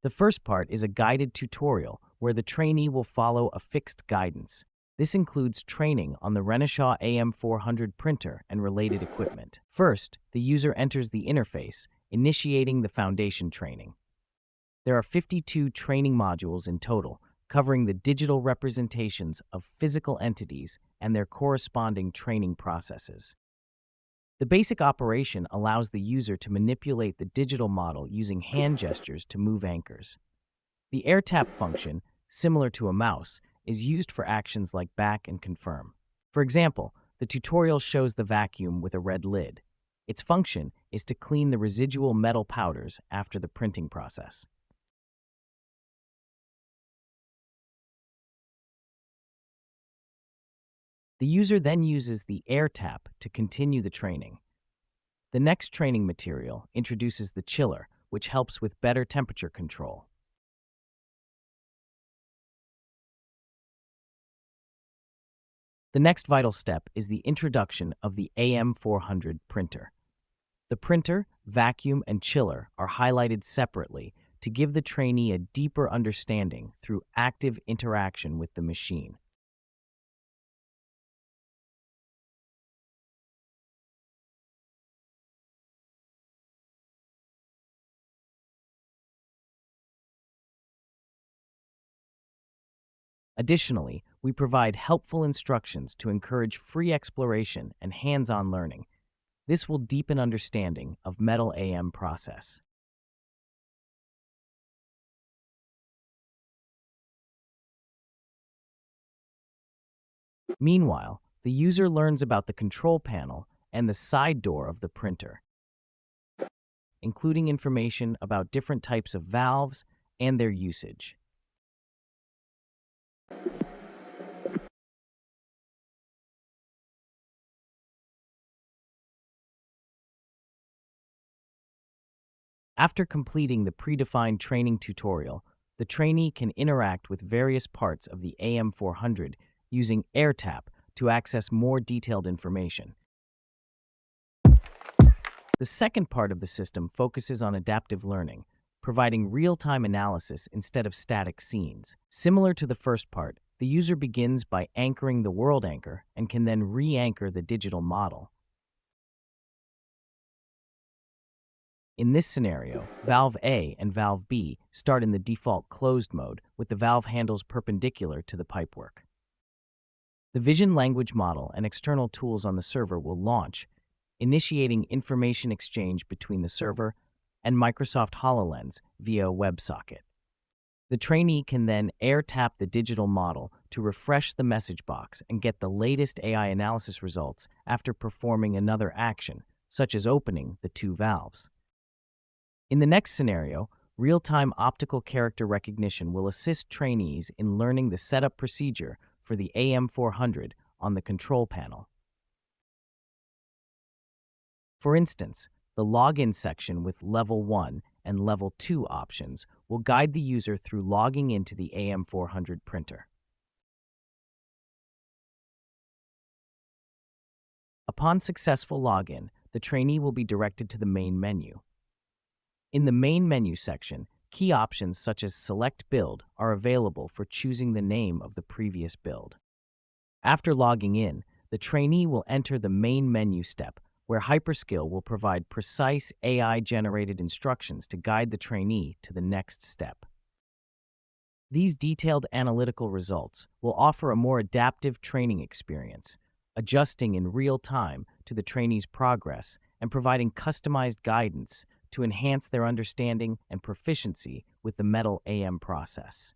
The first part is a guided tutorial where the trainee will follow a fixed guidance. This includes training on the Renishaw AM400 printer and related equipment. First, the user enters the interface, initiating the foundation training. There are 52 training modules in total, covering the digital representations of physical entities and their corresponding training processes. The basic operation allows the user to manipulate the digital model using hand gestures to move anchors. The air tap function, similar to a mouse, is used for actions like back and confirm. For example, the tutorial shows the vacuum with a red lid. Its function is to clean the residual metal powders after the printing process. The user then uses the air tap to continue the training. The next training material introduces the chiller, which helps with better temperature control. The next vital step is the introduction of the AM400 printer. The printer, vacuum, and chiller are highlighted separately to give the trainee a deeper understanding through active interaction with the machine. Additionally, we provide helpful instructions to encourage free exploration and hands-on learning. This will deepen understanding of metal AM process. Meanwhile, the user learns about the control panel and the side door of the printer, including information about different types of valves and their usage. After completing the predefined training tutorial, the trainee can interact with various parts of the AM400 using AirTap to access more detailed information. The second part of the system focuses on adaptive learning, providing real-time analysis instead of static scenes. Similar to the first part, the user begins by anchoring the world anchor and can then re-anchor the digital model. In this scenario, valve A and valve B start in the default closed mode with the valve handles perpendicular to the pipework. The vision language model and external tools on the server will launch, initiating information exchange between the server and Microsoft HoloLens via a WebSocket. The trainee can then air tap the digital model to refresh the message box and get the latest AI analysis results after performing another action, such as opening the two valves. In the next scenario, real-time optical character recognition will assist trainees in learning the setup procedure for the AM400 on the control panel. For instance, the login section with Level 1 and Level 2 options will guide the user through logging into the AM400 printer. Upon successful login, the trainee will be directed to the main menu. In the main menu section, key options such as Select Build are available for choosing the name of the previous build. After logging in, the trainee will enter the main menu step, where HyperSkill will provide precise AI-generated instructions to guide the trainee to the next step. These detailed analytical results will offer a more adaptive training experience, adjusting in real time to the trainee's progress and providing customized guidance to enhance their understanding and proficiency with the metal AM process.